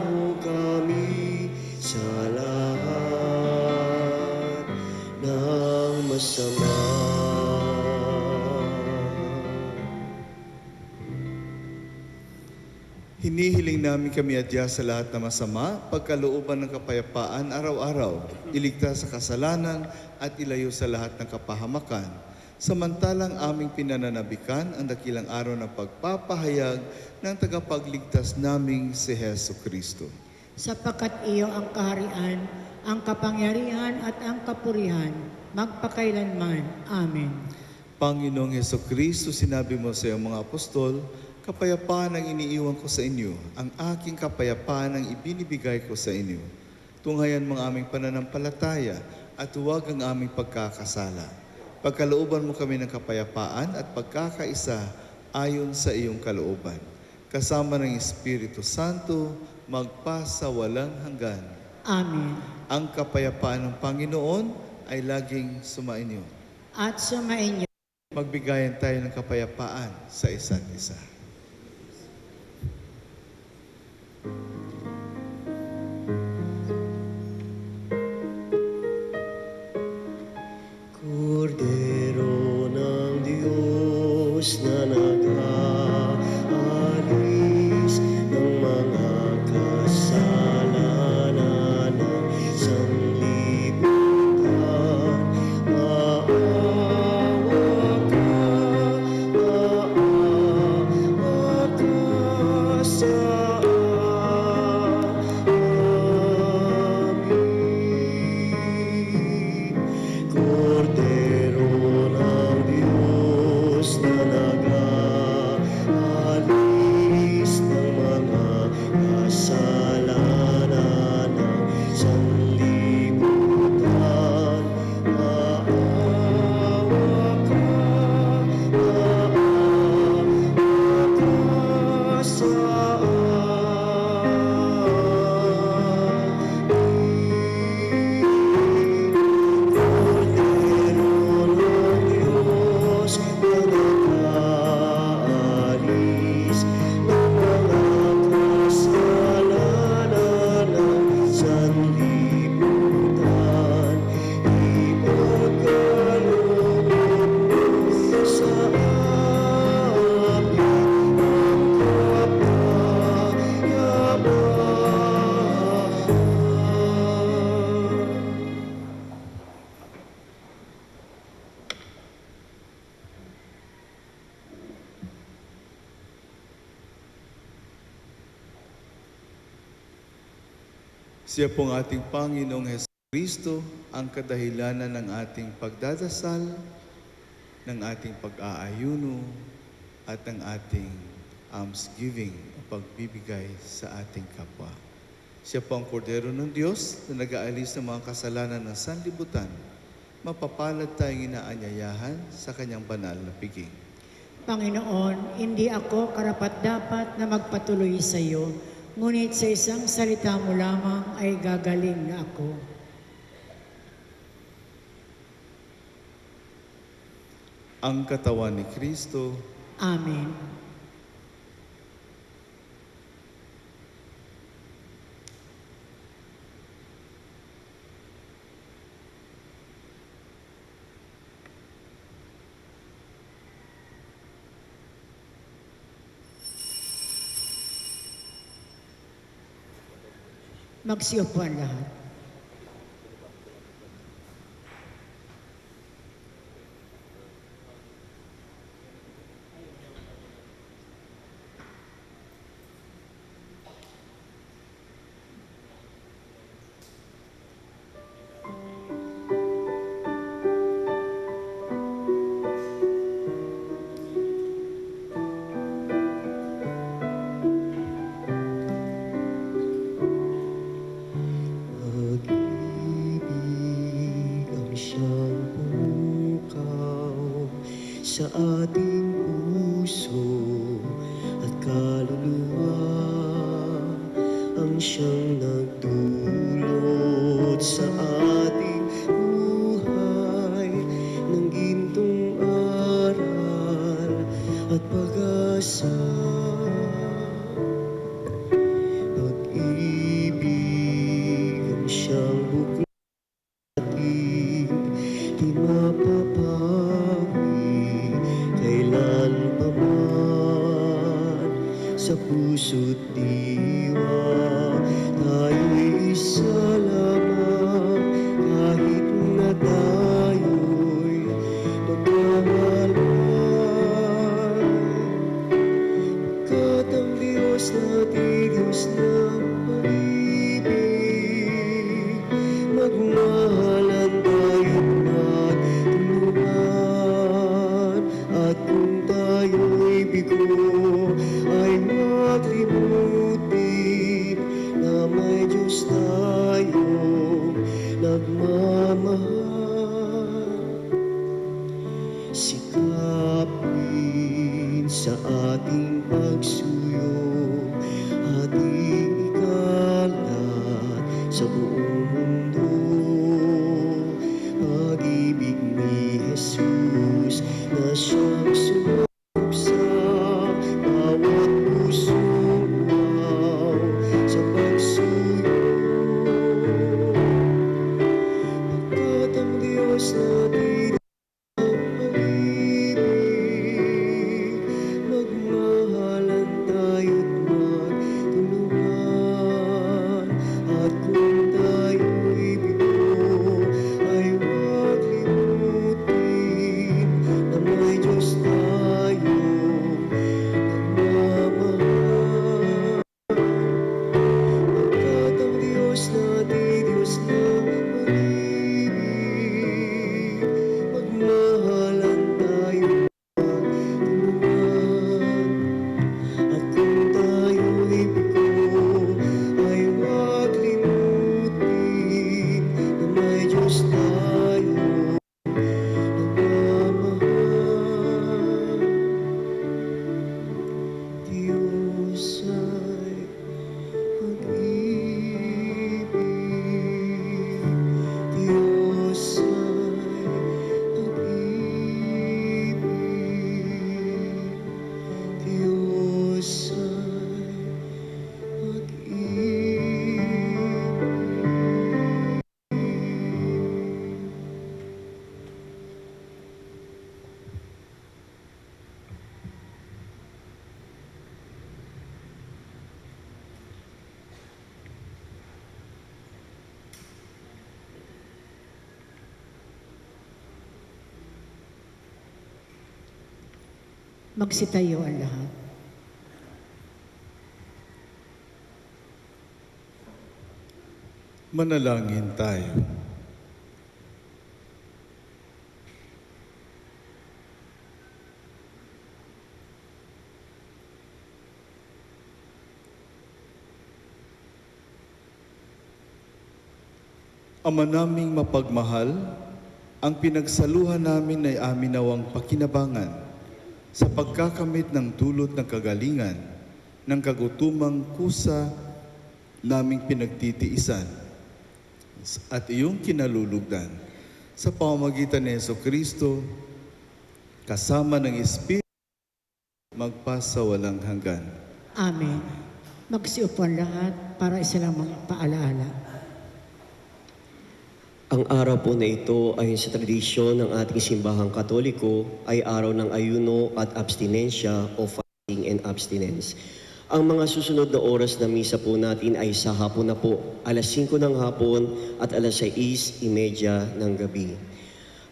mo kami sa lahat ng masama. Hinihiling namin kami adya sa lahat ng masama, pagkalooban ng kapayapaan araw-araw, iligtas sa kasalanan at ilayo sa lahat ng kapahamakan. Samantalang aming pinananabikan ang dakilang araw ng pagpapahayag ng tagapagligtas naming si Heso Kristo. Sapagkat iyo ang kaharian, ang kapangyarihan at ang kapurihan magpakailanman. Amen. Panginoong Heso Kristo, sinabi mo sa iyong mga apostol, kapayapaan ang iniiwan ko sa inyo, ang aking kapayapaan ang ibinibigay ko sa inyo. Tunghayan mo ang aming pananampalataya at huwag ang aming pagkakasala. Pagkalooban mo kami ng kapayapaan at pagkakaisa ayon sa iyong kalooban. Kasama ng Espiritu Santo, magpasa walang hanggan. Amen. Ang kapayapaan ng Panginoon ay laging sumainyo. At sumainyo. Magbigayan tayo ng kapayapaan sa isa't isa. Kordero ng Diyos na nag-aalis ng mga kasalanan ng sanlibutan. Maawa ka sa amin. Kordero ng Diyos na nag-aalis ng mga kasalanan ng sanlibutan. Maawa ka sa amin. Kordero ng Diyos na nag-aalis ng mga kasalanan ng sanlibutan, ipagkaloob mo sa amin ang kapayapaan. Siya pong ating Panginoong Hesus Kristo, ang kadahilanan ng ating pagdadasal, ng ating pag-aayuno, at ng ating almsgiving o pagbibigay sa ating kapwa. Siya po ang Kordero ng Diyos na nag-aalis ng mga kasalanan ng sanlibutan. Mapapalad tayong inaanyayahan sa kanyang banal na piging. Panginoon, hindi ako karapat-dapat na magpatuloy sa iyo, ngunit sa isang salita mo lamang ay gagaling na ako. Ang katawan ni Kristo, Amen. Magsiupo ang lahat. Pag-ibig ang siyang pumukaw sa ating puso at kaluluwa, ang siyang nagdulot sa ating buhay ng gintong aral at pag-asa. Pag-ibig ang siyang buklatin, di mapapawi kailan pa man. Sa puso't diwa tayo'y isa lamang, kahit na tayo'y magkahalay. Kat ang Diyos natin, Diyos ng pag-ibig, magmahalan tayo't sa ating pagsuyo, ating ikalat sa buong mundo. Pag-ibig ni Jesus na siyang sumubok sa bawat pusong umaw sa pagsuyo. Pagkat ang Diyos natin ang pag-ibig, magmahalan tayo't magtulungan. At kung tayo'y bigo, ay huwag limutin na may Diyos tayong nagmamahal. Pagkat ang Diyos natin, Diyos ng pag-ibig, magmahalan tayo't magtulungan. At kung tayo'y bigo, ay huwag limutin na may Diyos tayong nagmamahal. Diyos ay pag-ibig, Diyos ay pag-ibig, Diyos ay pag-ibig. Magsitayo ang lahat. Manalangin tayo. Ama naming mapagmahal, ang pinagsaluhan namin ay amin nawang pakinabangan sa pagkakamit ng dulot ng kagalingan ng kagutumang kusa naming pinagtitiisan at iyong kinalulugdan sa pamamagitan ni Jesucristo kasama ng Espiritu magpasawalang hanggan. Amen. Magsiupo ang lahat para isa lang mga paalaala. Ang araw po na ito ayon sa tradisyon ng ating simbahang Katoliko ay araw ng ayuno at abstinensya o fasting and abstinence. Ang mga susunod na oras na misa po natin ay sa hapon na po, alas 5 ng hapon at alas 6:30 ng gabi.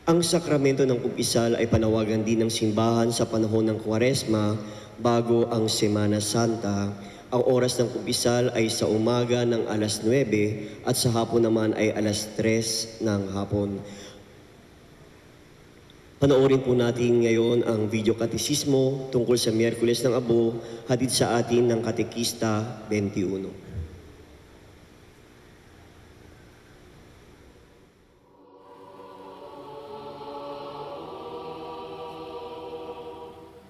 Ang sakramento ng kumpisal ay panawagan din ng simbahan sa panahon ng Kwaresma bago ang Semana Santa. Ang oras ng kumpisal ay sa umaga ng alas 9 at sa hapon naman ay alas 3 ng hapon. Panoorin po natin ngayon ang video katekismo tungkol sa Miyerkules ng Abo, hatid sa atin ng Katekista 21.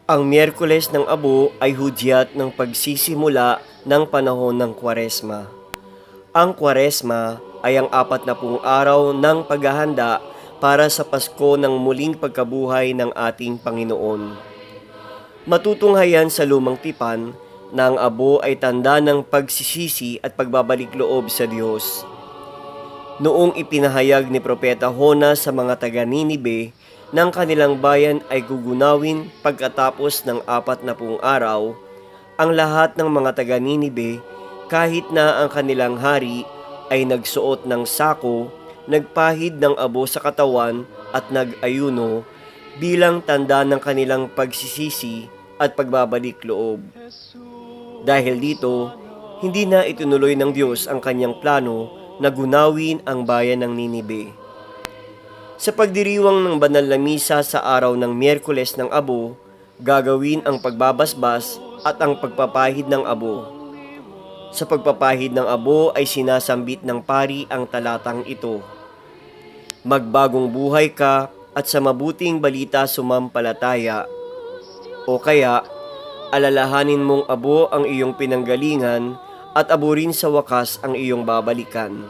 Ang Miyerkules ng Abo ay hudyat ng pagsisimula ng panahon ng Kwaresma. Ang Kwaresma ay ang 40 araw ng paghahanda para sa Pasko ng muling pagkabuhay ng ating Panginoon. Matutunghayan sa lumang tipan na ang abo ay tanda ng pagsisisi at pagbabalik loob sa Diyos. Noong ipinahayag ni Propeta Hona sa mga taga-Ninibe ng kanilang bayan ay gugunawin pagkatapos ng 40 araw, ang lahat ng mga taga-Ninibe, kahit na ang kanilang hari ay nagsuot ng sako, nagpahid ng abo sa katawan at nag-ayuno bilang tanda ng kanilang pagsisisi at pagbabalik loob. Dahil dito, hindi na itinuloy ng Diyos ang kanyang plano na gunawin ang bayan ng Ninibe. Sa pagdiriwang ng banal na misa sa araw ng Miyerkules ng Abo, gagawin ang pagbabasbas at ang pagpapahid ng abo. Sa pagpapahid ng abo ay sinasambit ng pari ang talatang ito. Magbagong buhay ka at sa mabuting balita sumampalataya. O kaya, alalahanin mong abo ang iyong pinanggalingan at abo rin sa wakas ang iyong babalikan.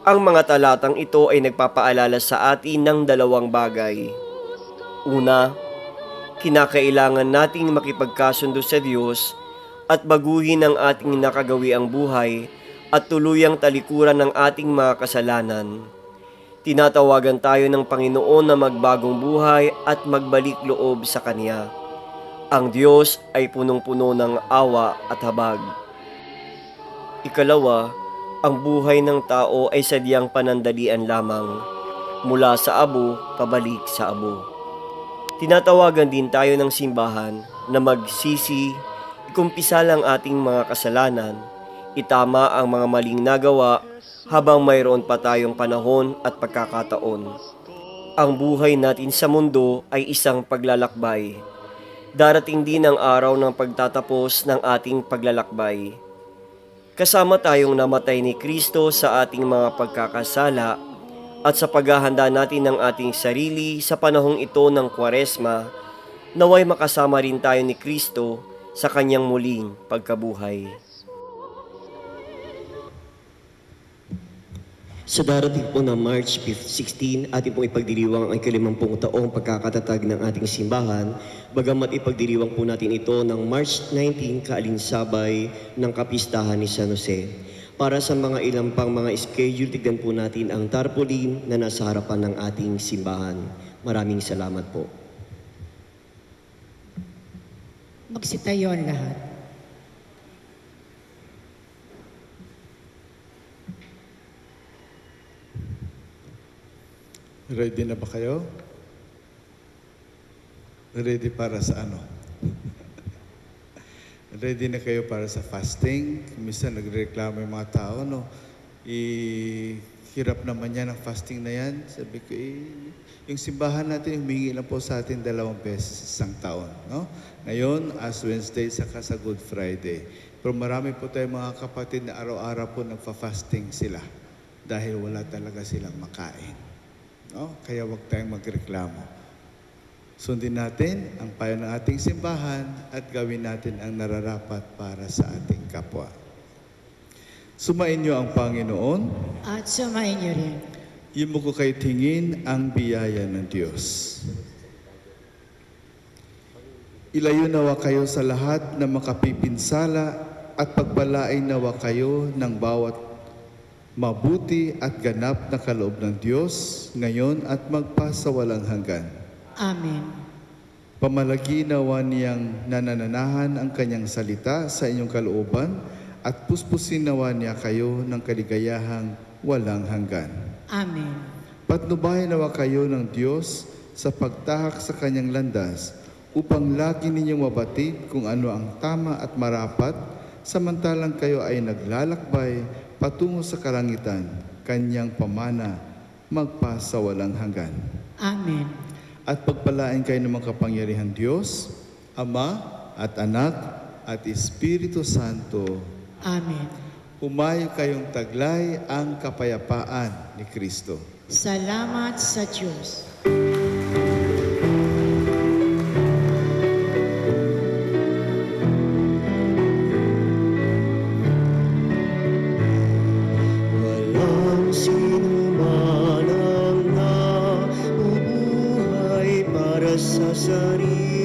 Ang mga talatang ito ay nagpapaalala sa atin ng dalawang bagay. Una, kinakailangan nating makipagkasundo sa Diyos at baguhin ang ating nakagawiang buhay at tuluyang talikuran ng ating mga kasalanan. Tinatawagan tayo ng Panginoon na magbagong buhay at magbalik loob sa Kanya. Ang Diyos ay punong-puno ng awa at habag. Ikalawa, ang buhay ng tao ay sadyang panandalian lamang, mula sa abo pabalik sa abo. Tinatawagan din tayo ng simbahan na magsisi, ikumpisa lang ating mga kasalanan, itama ang mga maling nagawa habang mayroon pa tayong panahon at pagkakataon. Ang buhay natin sa mundo ay isang paglalakbay. Darating din ang araw ng pagtatapos ng ating paglalakbay. Kasama tayong namatay ni Kristo sa ating mga pagkakasala at sa paghahanda natin ng ating sarili sa panahong ito ng Kwaresma, naway makasama rin tayo ni Kristo sa kanyang muling pagkabuhay. Sa darating po na March 16, ating pong ipagdiriwang ang ika-50 taong pagkakatatag ng ating simbahan, bagamat ipagdiriwang po natin ito ng March 19 kaalinsabay ng kapistahan ni San Jose. Para sa mga ilang pang mga schedule, tignan po natin ang tarpaulin na nasa harapan ng ating simbahan. Maraming salamat po. Magsitayo ang lahat. Ready na ba kayo? Ready para sa ano? Ready na kayo para sa fasting? Minsan nagreklamo yung mga tao, no? Hirap naman yan ang fasting na yan. Sabi ko, yung simbahan natin, humingi lang po sa atin 2 beses isang taon, no? Ngayon, as Wednesday, saka sa Good Friday. Pero marami po tayong mga kapatid na araw-araw po nagfa-fasting sila dahil wala talaga silang makain. No? Kaya huwag tayong magreklamo. Sundin natin ang payo ng ating simbahan at gawin natin ang nararapat para sa ating kapwa. Sumain niyo ang Panginoon. At sumain niyo rin. Yumuko ko kayo tingin ang biyaya ng Diyos. Ilayo nawa kayo sa lahat na makapipinsala at pagpalain nawa kayo ng bawat mabuti at ganap na kaloob ng Diyos, ngayon at magpasawalang hanggan. Amen. Pamalagi nawa niyang nanananahan ang kanyang salita sa inyong kalooban at puspusin nawa niya kayo ng kaligayahang walang hanggan. Amen. Patnubayan nawa kayo ng Diyos sa pagtahak sa kanyang landas upang lagi ninyong mabatid kung ano ang tama at marapat samantalang kayo ay naglalakbay patungo sa kalangitan, kanyang pamana, magpasawalang hanggan. Amen. At pagpalain kayo ng makapangyarihan Diyos, Ama at Anak at Espiritu Santo. Amen. Humayo kayong taglay ang kapayapaan ni Kristo. Salamat sa Diyos. Walang sinuman ang nabubuhay para sa sarili.